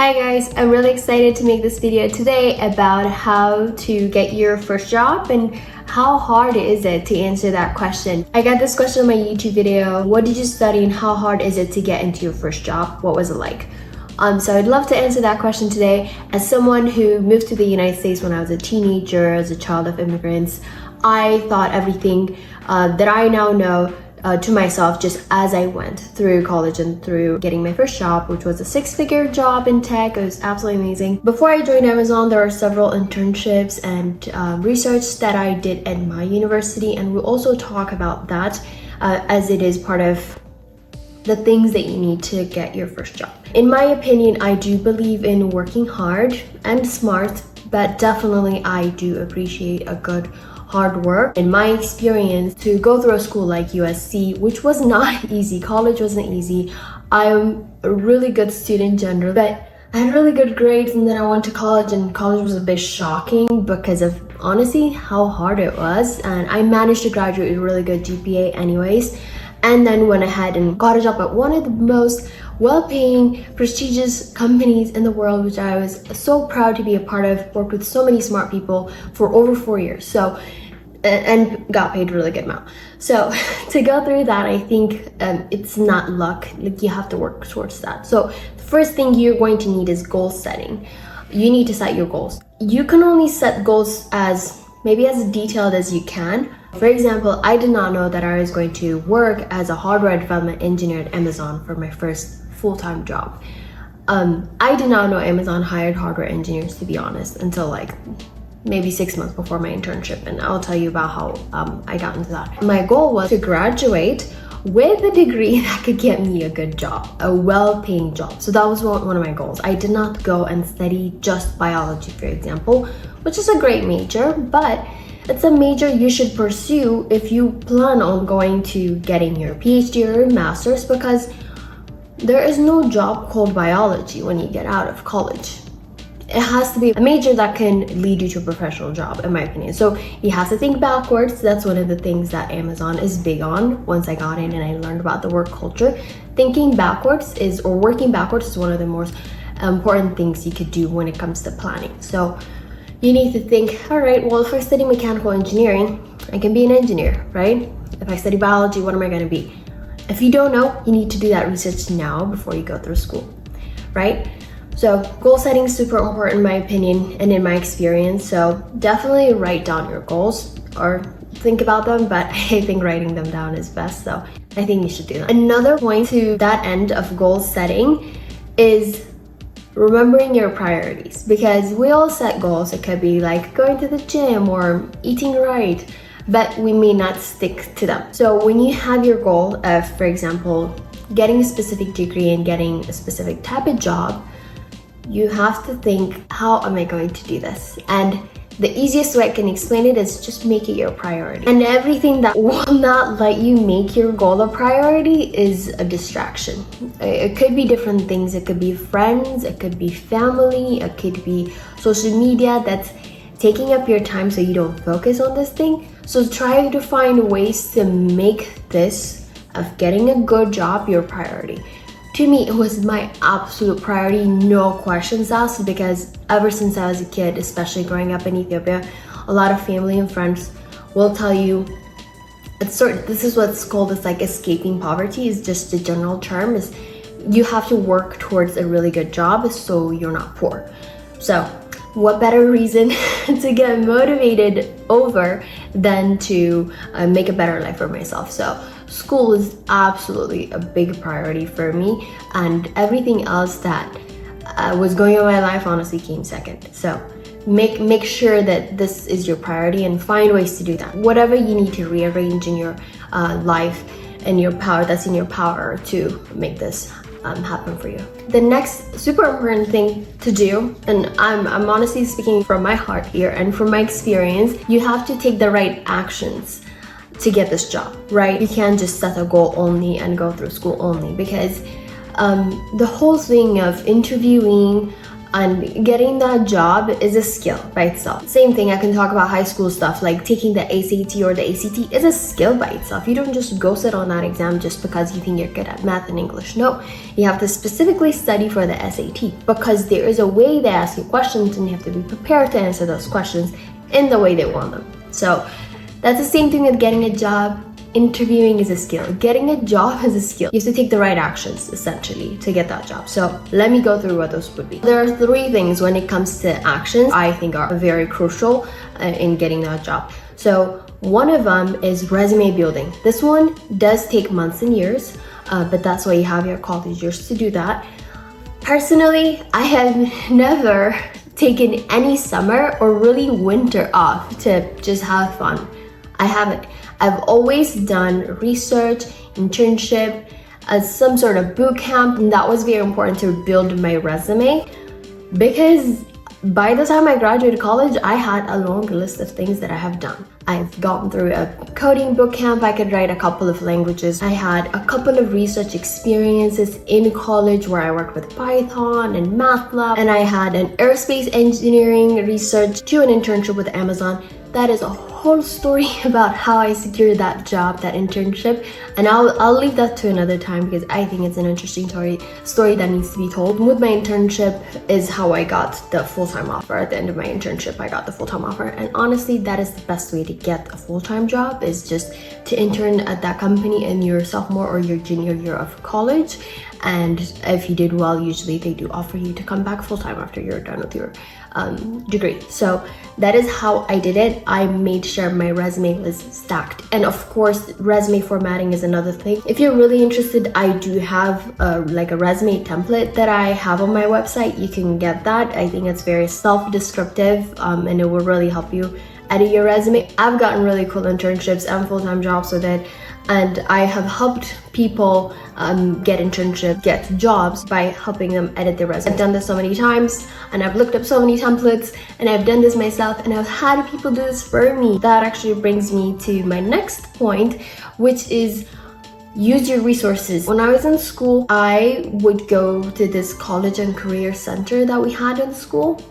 Hi guys, I'm really excited to make this video today about how to get your first job and how hard is it to answer that question. I got this question in my YouTube video. What did you study and how hard is it to get into your first job? What was it like? So I'd love to answer that question today. As someone who moved to the United States when I was a teenager, as a child of immigrants, I thought everything that I now know to myself just as I went through college and through getting my first job, which was a six-figure job in tech. It was absolutely amazing. Before I joined Amazon, there were several internships and research that I did at my university, and we'll also talk about that as it is part of the things that you need to get your first job. In my opinion, I do believe in working hard and smart, but definitely I do appreciate a good hard work. In my experience, to go through a school like USC, which was not easy, college wasn't easy. I'm a really good student generally, but I had really good grades, and then I went to college, and college was a bit shocking because of honestly how hard it was, and I managed to graduate with a really good GPA anyways, and then went ahead and got a job at one of the most well-paying, prestigious companies in the world, which I was so proud to be a part of. Worked with so many smart people for over 4 years, and got paid a really good amount. So to go through that, I think it's not luck. Like, you have to work towards that. So the first thing you're going to need is goal setting. You need to set your goals. You can only set goals as detailed as you can. For example, I did not know that I was going to work as a hardware development engineer at Amazon for my first full-time job. I did not know Amazon hired hardware engineers, to be honest, until like maybe 6 months before my internship, and I'll tell you about how I got into that. My goal was to graduate with a degree that could get me a good job, a well-paying job. So that was one of my goals. I did not go and study just biology, for example, which is a great major, but it's a major you should pursue if you plan on going to getting your PhD or your master's, because there is no job called biology when you get out of college. It has to be a major that can lead you to a professional job, in my opinion. So you have to think backwards. That's one of the things that Amazon is big on. Once I got in and I learned about the work culture, working backwards is one of the most important things you could do when it comes to planning. So you need to think, all right, well, if I study mechanical engineering, I can be an engineer, right? If I study biology, what am I gonna be? If you don't know, you need to do that research now before you go through school, right? So goal setting is super important in my opinion and in my experience. So definitely write down your goals or think about them, but I think writing them down is best. So I think you should do that. Another point to that end of goal setting is remembering your priorities, because we all set goals. It could be like going to the gym or eating right, but we may not stick to them. So when you have your goal of, for example, getting a specific degree and getting a specific type of job, you have to think, how am I going to do this? And the easiest way I can explain it is just make it your priority. And everything that will not let you make your goal a priority is a distraction. It could be different things. It could be friends, it could be family, it could be social media that's taking up your time so you don't focus on this thing. So try to find ways to make this of getting a good job your priority. To me, it was my absolute priority, no questions asked, because ever since I was a kid, especially growing up in Ethiopia, a lot of family and friends will tell you, this is what's called as like escaping poverty, is just a general term, is you have to work towards a really good job so you're not poor. So what better reason to get motivated over than to make a better life for myself? So school is absolutely a big priority for me, and everything else that was going on in my life honestly came second. So make sure that this is your priority and find ways to do that. Whatever you need to rearrange in your life and your power, that's in your power to make this happen for you. The next super important thing to do, and I'm honestly speaking from my heart here and from my experience, you have to take the right actions to get this job, right? You can't just set a goal only and go through school only, because the whole thing of interviewing, And getting that job is a skill by itself. Same thing, I can talk about high school stuff like taking the SAT or the ACT is a skill by itself. You don't just go sit on that exam just because you think you're good at math and English. No, you have to specifically study for the SAT because there is a way they ask you questions and you have to be prepared to answer those questions in the way they want them. So that's the same thing with getting a job. Interviewing is a skill. Getting a job is a skill. You have to take the right actions essentially to get that job. So let me go through what those would be. There are 3 things when it comes to actions I think are very crucial in getting that job. So one of them is resume building. This one does take months and years, but that's why you have your college years to do that. Personally, I have never taken any summer or really winter off to just have fun. I haven't. I've always done research, internship, some sort of boot camp, and that was very important to build my resume because by the time I graduated college, I had a long list of things that I have done. I've gone through a coding boot camp. I could write a couple of languages. I had a couple of research experiences in college where I worked with Python and MATLAB, and I had an aerospace engineering research to an internship with Amazon. That is a whole story about how I secured that job, that internship, and I'll leave that to another time because I think it's an interesting story that needs to be told. With my internship is how I got the full-time offer. At the end of my internship, I got the full-time offer, and honestly, that is the best way to get a full-time job is just to intern at that company in your sophomore or your junior year of college. And if you did well, usually they do offer you to come back full-time after you're done with your degree. So that is how I did it. I made sure my resume was stacked, and of course resume formatting is another thing. If you're really interested, I do have like a resume template that I have on my website. You can get that. I think it's very self-descriptive and it will really help you edit your resume. I've gotten really cool internships and full-time jobs with it, and I have helped people get internships, get jobs by helping them edit their resume. I've done this so many times, and I've looked up so many templates, and I've done this myself, and I've had people do this for me. That actually brings me to my next point, which is use your resources. When I was in school, I would go to this college and career center that we had in school,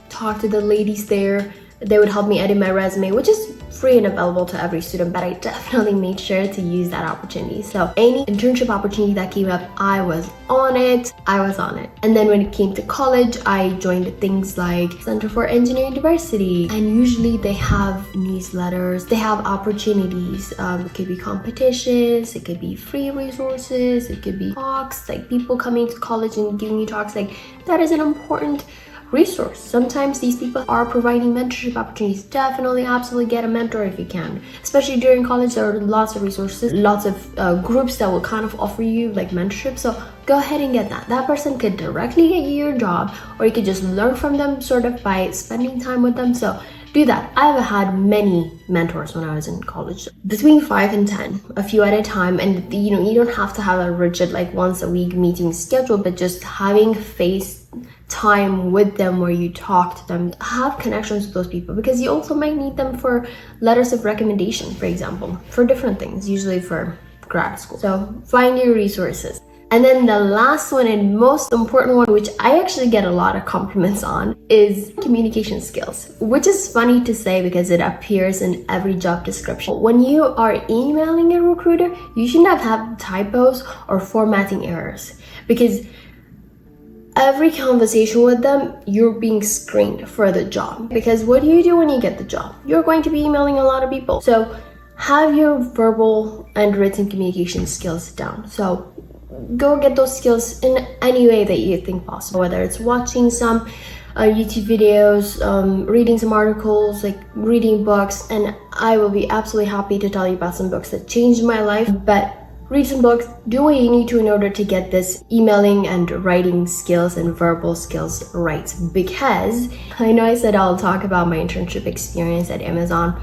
talk to the ladies there. They would help me edit my resume, which is free and available to every student, but I definitely made sure to use that opportunity. So any internship opportunity that came up, I was on it. And then when it came to college, I joined things like Center for Engineering Diversity, and usually they have newsletters, they have opportunities. It could be competitions, it could be free resources, it could be talks, like people coming to college and giving you talks. Like that is an important resource. Sometimes these people are providing mentorship opportunities. Definitely, absolutely get a mentor if you can. Especially during college, there are lots of resources, lots of groups that will kind of offer you like mentorship. So go ahead and get that. That person could directly get you your job, or you could just learn from them sort of by spending time with them. So do that. I've had many mentors when I was in college, between 5 and 10, a few at a time. And you don't have to have a rigid like once a week meeting schedule, but just having time with them where you talk to them, have connections with those people, because you also might need them for letters of recommendation, for example, for different things, usually for grad school. So find your resources. And then the last one and most important one, which I actually get a lot of compliments on, is communication skills, which is funny to say because it appears in every job description. When you are emailing a recruiter, you shouldn't have typos or formatting errors, because every conversation with them, you're being screened for the job. Because what do you do when you get the job? You're going to be emailing a lot of people. So have your verbal and written communication skills down. So go get those skills in any way that you think possible, whether it's watching some YouTube videos, reading some articles, like reading books. And I will be absolutely happy to tell you about some books that changed my life. But read some books, do what you need to in order to get this emailing and writing skills and verbal skills right. Because I know I said I'll talk about my internship experience at Amazon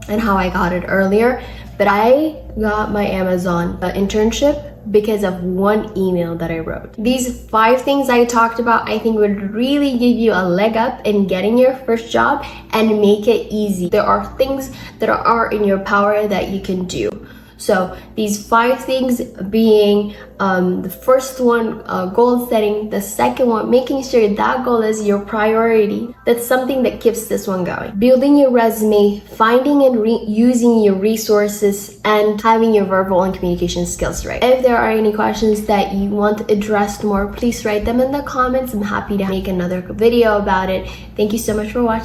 and how I got it earlier, but I got my Amazon internship because of one email that I wrote. These 5 things I talked about, I think would really give you a leg up in getting your first job and make it easy. There are things that are in your power that you can do. So these 5 things being the first one, goal setting. The second one, making sure that goal is your priority. That's something that keeps this one going. Building your resume, finding and using your resources, and having your verbal and communication skills right. If there are any questions that you want addressed more, please write them in the comments. I'm happy to make another video about it. Thank you so much for watching.